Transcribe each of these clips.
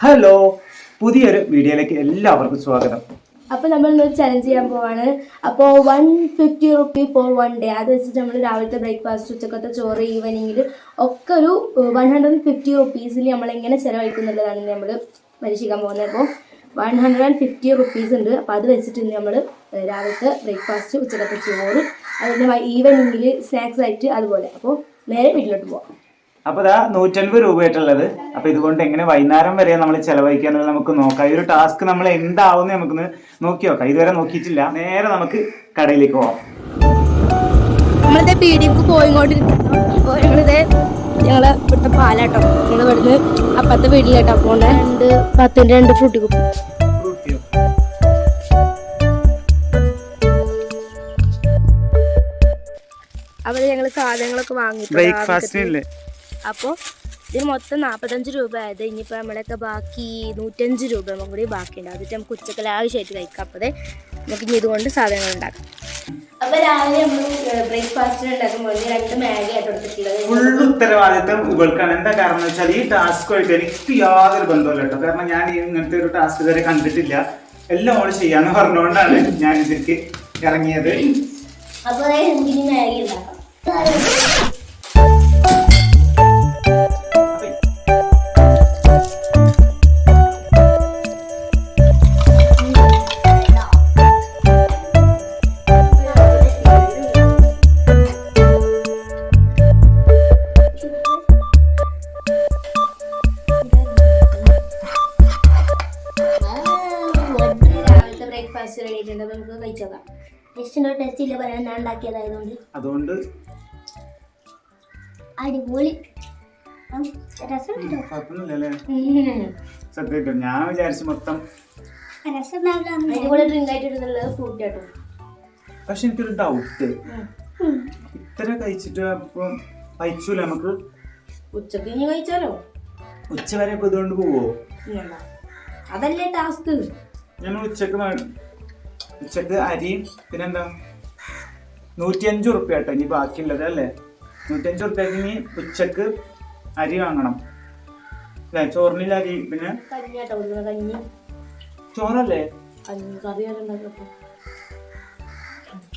Hello, പുതിയൊരു വീഡിയോയിലേക്ക് എല്ലാവർക്കും സ്വാഗതം. അപ്പോൾ നമ്മൾ ഇന്നൊരു ചലഞ്ച് ചെയ്യാൻ പോവാണ്. അപ്പോൾ 150 റുപ്പീ ഫോർ 1 ഡേ. അത് വെച്ചിട്ട് നമ്മൾ രാവിലത്തെ ബ്രേക്ക്ഫാസ്റ്റ്, ഉച്ചക്കത്തെ ചോറ്, ഈവനിങ്ങിൽ ഒക്കെ ഒരു 150 റുപ്പീസിൽ നമ്മൾ എങ്ങനെ ചിലവഴിക്കുന്നുള്ളതാണ് നമ്മൾ പരീക്ഷിക്കാൻ പോകുന്നത്. അപ്പോൾ 150 റുപ്പീസ് ഉണ്ട്. അപ്പോൾ അത് വെച്ചിട്ട് നമ്മൾ രാവിലത്തെ ബ്രേക്ക്ഫാസ്റ്റ്, ഉച്ചക്കത്തെ ചോറ്, അതുപോലെ ഈവനിങ്ങിൽ സ്നാക്സ് ആയിട്ട് അതുപോലെ. അപ്പോൾ നേരെ വീട്ടിലോട്ട് പോവാം. അപ്പോൾ ഇതാ 150 രൂപയായിട്ടുള്ളത്. അപ്പോൾ ഇതുകൊണ്ട് എങ്ങനെ വൈകുന്നേരം വരെ നമ്മൾ ചിലവഴിക്കുക എന്നുള്ളത് നമുക്ക് നോക്കാം. ഈ ഒരു ടാസ്ക് നമ്മൾ എന്താവുമെന്ന് നമുക്കൊന്ന് നോക്കി നോക്കാം. ഇതുവരെ നോക്കിയിട്ടില്ല. നേരെ നമുക്ക് കടയിലേക്ക് പോവാം. നമ്മളിത് പീടിക്ക് പോയിക്കൊണ്ടിരിക്കുന്നു. അപ്പോൾ ഞങ്ങളെ വിട്ട പാലാട്ടോ. ഞങ്ങൾ ഇവിടുന്ന് അപ്പത്തെ വീട്ടിലേട്ടോ പോകണ്ടേ. 2 ഫ്രൂട്ടി കുപ്പി. അവിടെ ഞങ്ങൾ സാധനങ്ങളൊക്കെ വാങ്ങി. ബ്രേക്ക്ഫാസ്റ്റിനില്ലേ? അപ്പോൾ ഇതിന് മൊത്തം 45 രൂപ ആയത്. ഇനിയിപ്പോൾ നമ്മളൊക്കെ ബാക്കി 105 രൂപ നമുക്ക് കൂടി ബാക്കിയുണ്ട്. അതിട്ട് നമുക്ക് ഉച്ചക്ക് ലാവശ്യമായിട്ട് കഴിക്കാം. അപ്പോൾ നമുക്ക് ഇനി ഇതുകൊണ്ട് സാധനങ്ങൾ ഉണ്ടാക്കാം. അപ്പോൾ രാവിലെ നമ്മൾ ബ്രേക്ക്ഫാസ്റ്റിന് ഉണ്ടാക്കുമ്പോൾ 2 മാഗി ആയിട്ട് എടുത്തിട്ടുള്ളത്. ഫുൾ ഉത്തരവാദിത്തം ഇവൾക്കാണ്. എന്താ കാരണം എന്ന് വെച്ചാൽ ഈ ടാസ്കുമായിട്ട് എനിക്ക് യാതൊരു ബന്ധമില്ല കേട്ടോ. കാരണം ഞാൻ ഇങ്ങനത്തെ ഒരു ടാസ്ക് ഇതുവരെ കണ്ടിട്ടില്ല. എല്ലാം ഓൾ ചെയ്യാന്ന് പറഞ്ഞുകൊണ്ടാണ് ഞാൻ ഇതിലേക്ക് ഇറങ്ങിയത്. അപ്പോൾ ഇനി മാഗി ഉണ്ടാക്കാം. ബ്രേക്ക്ഫാസ്റ്റ് റെഡി ആയിട്ടുണ്ട്. നമുക്ക് കഴിച്ചോക്കാം. ടെസ്റ്റിൻ്റെ ടെസ്റ്റ് ഇല്ല പറയാൻ ഞാൻ ഉണ്ടാക്കിയതായതുകൊണ്ട്. അതുകൊണ്ട് അടിപൊളി സത്യം ഞാൻ വിചാരിച്ചു മൊത്തം അടിപൊളി ഡ്രിങ്ക് ആയിട്ടുള്ളത് ഫ്രൂട്ട് കേട്ടോ. പക്ഷെ എനിക്കൊരു ഡൗട്ട്, ഇത്ര കഴിച്ചിട്ട് അപ്പം കഴിച്ചൂല നമുക്ക്? ഉച്ചക്ക് ഇനി കഴിച്ചാലോ? ഉച്ച വരെ ഇപ്പൊ ഇതുകൊണ്ട് പോവോ? അതല്ലേ ടാസ്ക്. ഞങ്ങൾ ഉച്ചക്ക് അരിയും പിന്നെന്താ 105 റുപ്യ കേട്ടോ ഇനി ബാക്കിയുള്ളത് അല്ലേ. 105 റുപ്യക്ക് ഇനി ഉച്ചക്ക് അരി വാങ്ങണം അല്ലേ? ചോറിനില്ല അരി, പിന്നെ കഞ്ഞി ചോറല്ലേ?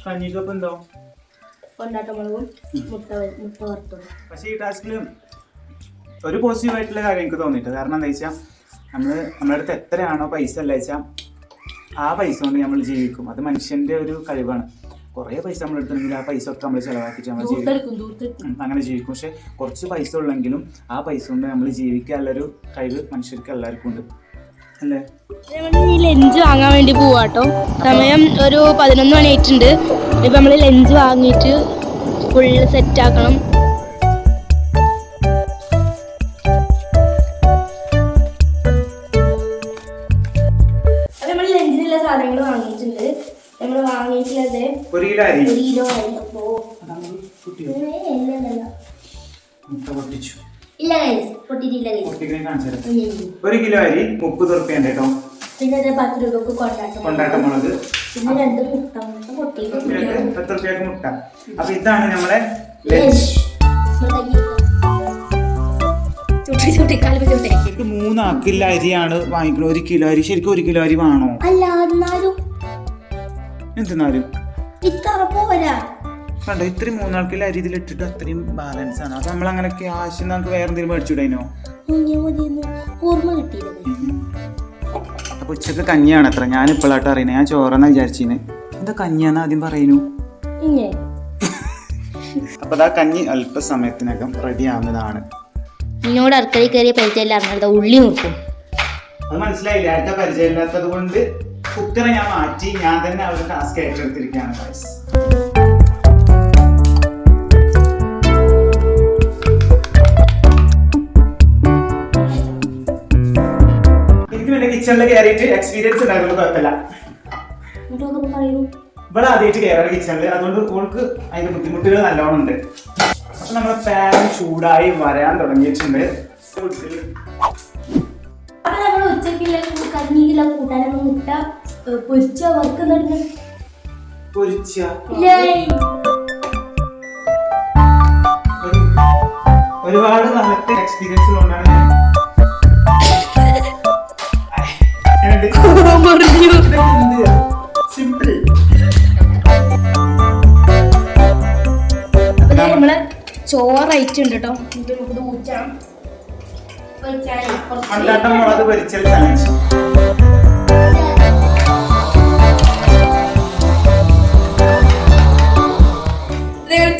കഞ്ഞിക്കൊപ്പം എന്തോ കൊണ്ടാട്ടമുളകും മുട്ട വറുത്തതും. പക്ഷെ ഈ ടാസ്കില് ഒരു പോസിറ്റീവ് ആയിട്ടുള്ള കാര്യം എനിക്ക് തോന്നിയിട്ട്. കാരണം എന്താ വെച്ചാൽ നമ്മുടെ അടുത്ത് എത്രയാണോ പൈസ അല്ല വെച്ചാൽ ആ പൈസ കൊണ്ട് നമ്മൾ ജീവിക്കും. അത് മനുഷ്യന്റെ ഒരു കഴിവാണ്. കുറേ പൈസ നമ്മൾ എടുത്തിട്ടുണ്ടെങ്കിൽ ആ പൈസ ഒക്കെ നമ്മൾ ചിലവാക്കിയിട്ട് നമ്മൾ ജീവിക്കും, അങ്ങനെ ജീവിക്കും. പക്ഷെ കുറച്ച് പൈസ ഉള്ളെങ്കിലും ആ പൈസ കൊണ്ട് നമ്മൾ ജീവിക്കാനുള്ളൊരു കഴിവ് മനുഷ്യർക്ക് എല്ലാവർക്കും ഉണ്ട് അല്ലേ? ഈ ലഞ്ച് വാങ്ങാൻ വേണ്ടി പോവാട്ടോ. സമയം ഒരു 11 മണി ആയിട്ടുണ്ട്. ഇപ്പം നമ്മൾ ലഞ്ച് വാങ്ങിയിട്ട് ഫുള്ള് സെറ്റാക്കണം. സാധനങ്ങൾ വാങ്ങിയിട്ടുണ്ട്. നമ്മൾ വാങ്ങിയിട്ടുള്ളത് 1 കിലോ അരി. 1 കിലോ അരി. ഇല്ല പൊട്ടിയിട്ടില്ല. 1 കിലോ അരി 30 റുപ്യ ഉണ്ട് കേട്ടോ. പിന്നെ 10 രൂപക്ക് കൊണ്ടാട്ടമുളക്, പിന്നെ 2 മുട്ട. 10 റുപ്യക്ക് മുട്ട. അപ്പൊ ഇതാണ് നമ്മളെ ലഞ്ച്. 3 ആക്കില്ല അരിയാണ് വാങ്ങിക്കുന്നത്. 1 കിലോ അരി. ശരിക്കും 1 കിലോ അരി വേണോ? എന്തിനാലും കണ്ടോ, ഇത്രയും 3 ആൾക്കില്ല അരി ഇതിലിട്ടിട്ട് അത്രയും ബാലൻസ് ആണ്. അപ്പൊ നമ്മളങ്ങനെ ക്യാഷ് നമുക്ക് വേറെ എന്തെങ്കിലും മേടിച്ചുവിടേനോ? അപ്പൊ ഉച്ചക്ക് കഞ്ഞിയാണ് അത്ര. ഞാൻ ഇപ്പോഴായിട്ട് അറിയണേ. ഞാൻ ചോറെന്നാ വിചാരിച്ചിന്. എന്താ കഞ്ഞിയാന്ന് ആദ്യം പറയണു. അപ്പൊ ആ കഞ്ഞി അല്പസമയത്തിനകം റെഡി ആവുന്നതാണ്. എന്നോട് അടുക്കളയിൽ കയറിയ പരിചയമില്ല, ഉള്ളി നോക്കും. അത് മനസ്സിലായില്ല. അടുത്ത പരിചയമില്ലാത്തത് കൊണ്ട് കുക്കറെ ഞാൻ മാറ്റി ഞാൻ തന്നെ അവരുടെ ടാസ്ക് ഏറ്റെടുത്തിരിക്കുകയാണ്. എനിക്ക് പിന്നെ കിച്ചണിൽ കയറിയിട്ട് എക്സ്പീരിയൻസ് ഉണ്ടായിരുന്നു, കുഴപ്പമില്ല. ഇവിടെ ആദ്യമായിട്ട് കയറാറ് കിച്ചണിൽ, അതുകൊണ്ട് ഓൾക്ക് അതിന്റെ ബുദ്ധിമുട്ടുകൾ നല്ലോണം ഉണ്ട്. അപ്പൊ നമ്മുടെ പാൻ ചൂടായി വരാൻ തുടങ്ങിയിട്ടുണ്ട്. മുട്ട പൊരിച്ച വറുക്കുന്നുണ്ട്. ഒരുപാട് കാലത്തെ എക്സ്പീരിയൻസ് കൊണ്ടാണ് കഴിഞ്ഞു. സിമ്പിൾ. അപ്പൊ നമ്മള് ചോറായിട്ടുണ്ട് കേട്ടോ. ഇത് നമുക്ക് ഊറ്റാം. കൊണ്ടാട്ടം മുളക് പൊരിച്ചൽ ചലഞ്ച്.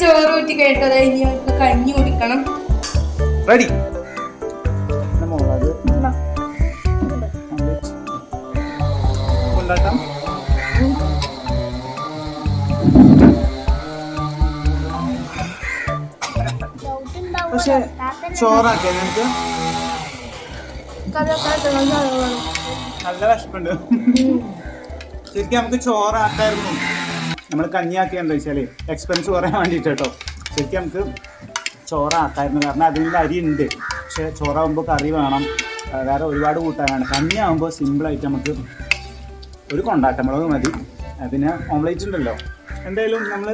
ചോറ് ഊറ്റി കേട്ടത് ഇനി നമുക്ക് കഞ്ഞി കുടിക്കണം. റെഡി. മുളക് കൊണ്ടാട്ടം. പക്ഷെ ചോറാക്കിയ നിനക്ക് നല്ല വിശപ്പുണ്ട്. ശരിക്കും നമുക്ക് ചോറാക്കായിരുന്നു. നമ്മൾ കഞ്ഞിയാക്കിയെന്താ വെച്ചാല് എക്സ്പെൻസ് കുറയാൻ വേണ്ടിയിട്ട് കേട്ടോ. ശരിക്കും നമുക്ക് ചോറാക്കായിരുന്നു. കാരണം അതിനുള്ള അരി ഉണ്ട്. പക്ഷെ ചോറാകുമ്പോൾ കറി വേണം, വേറെ ഒരുപാട് കൂട്ടാനാണ്. കഞ്ഞിയാകുമ്പോൾ സിമ്പിളായിട്ട് നമുക്ക് ഒരു കൊണ്ടാട്ടമുളക് മതി. പിന്നെ ഓംലേറ്റ് ഉണ്ടല്ലോ. എന്തായാലും നമ്മൾ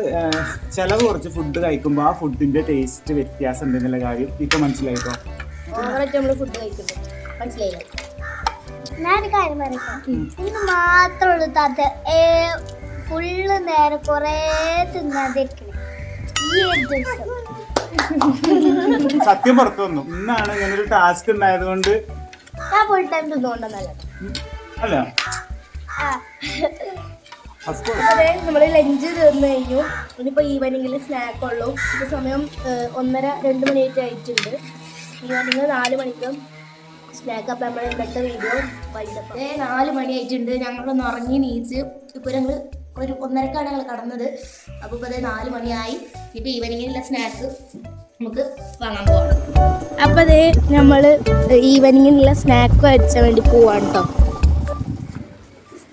ചിലവ് കുറച്ച് ഫുഡ് കഴിക്കുമ്പോൾ ആ ഫുഡിൻ്റെ ടേസ്റ്റ് വ്യത്യാസം ഉണ്ടെന്നുള്ള കാര്യം ഇപ്പം മനസ്സിലായിട്ടോ. നമ്മൾ ഫുഡ് കഴിക്കുന്നു മനസ്സിലായില്ല. ഞാനൊരു കാര്യം പറയട്ടെ, ഇന്ന് മാത്രമുള്ളൂ താത്ത ഫുള്ള് നേരം കൊറേ തിന്നാതിരിക്കണേ. ഈ ഒരു ദിവസം സത്യം പുറത്തു വന്നു. ഇന്നാണ് ഇങ്ങനൊരു ടാസ്ക് ഉണ്ടായതുകൊണ്ട് ഞാൻ ഫുൾ ടൈം തിന്നുകൊണ്ടെന്നല്ല. അല്ല അതെ, നമ്മൾ ലഞ്ച് തീർന്നു കഴിഞ്ഞു. ഇനിയിപ്പോൾ ഈവനിങ്ങിൽ സ്നാക്ക് ഉള്ളൂ. ഇപ്പോൾ സമയം 1:30-2 മണിയായിട്ട് ആയിട്ടുണ്ട്. ഈവനിങ് 4 മണിക്ക് സ്നാക്ക്. അപ്പം നമ്മൾ ഇന്നത്തെ വീഡിയോ വൈകിട്ടപ്പം 4 മണിയായിട്ടുണ്ട്. ഞങ്ങളൊന്ന് ഉറങ്ങി നീച്ച് ഇപ്പോൾ ഞങ്ങൾ ഒരു 1:30ക്കാണ് ഞങ്ങൾ കടന്നത്. അപ്പോൾ ഇപ്പോൾ അതേ 4 മണിയായി. ഇപ്പോൾ ഈവനിങ്ങിലുള്ള സ്നാക്ക് നമുക്ക് വാങ്ങാൻ പോകണം. അപ്പോൾ അതേ നമ്മൾ ഈവനിങ്ങിനുള്ള സ്നാക്ക് കഴിച്ചാൽ വേണ്ടി പോവാണ് കേട്ടോ.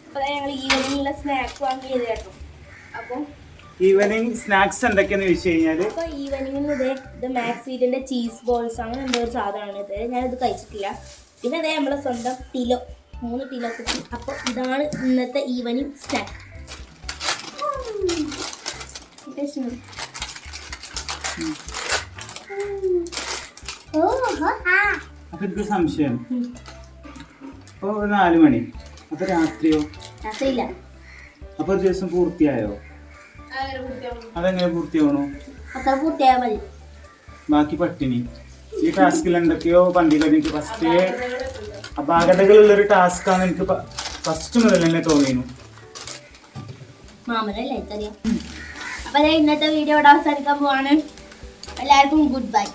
അപ്പോൾ ഞങ്ങൾ ഈവനിങ്ങിലുള്ള സ്നാക്ക് വാങ്ങിയത് കേട്ടോ. അപ്പം ഈവനിങ് സ്നാക്സ് എന്തൊക്കെയാന്ന് ചോദിച്ചു കഴിഞ്ഞാൽ, അപ്പോൾ ഈവനിങ്ങിന് ഇത് മാക്സീഡിൻ്റെ ചീസ് ബോൾസ് അങ്ങനെ എന്തോ ഒരു സാധനമാണ്. ഇത് ഞാനിത് കഴിച്ചിട്ടില്ല. പിന്നെ അതേ നമ്മളെ സ്വന്തം ടിലോ 3 ടിലോ കിട്ടി. അപ്പോൾ ഇതാണ് ഇന്നത്തെ ഈവനിങ് സ്നാക്ക്. അപ്പൊ എനിക്ക് സംശയം. അപ്പോൾ 4 മണി, അപ്പൊ രാത്രിയോ? രാത്രിയില്ല. അപ്പൊ ഒരു ദിവസം പൂർത്തിയായോ? അതെങ്ങനെ പൂർത്തിയാവണോ? അത്ര പൂർത്തിയായാൽ മതി. ബാക്കി പട്ടിണി. ഈ ടാസ്കിൽ എന്തൊക്കെയോ പണ്ടില്ല. എനിക്ക് ഫസ്റ്റ് അപാകതകളുള്ളൊരു ടാസ്ക്കാന്ന് എനിക്ക് ഫസ്റ്റ് മുതൽ തന്നെ തോന്നിയിരുന്നു. മാമനല്ലേ അറിയാം. അപ്പൊ ഇന്നത്തെ വീഡിയോ ഇവിടെ അവസാനിക്കാൻ പോവാണ്. എല്ലാവർക്കും ഗുഡ് ബൈ.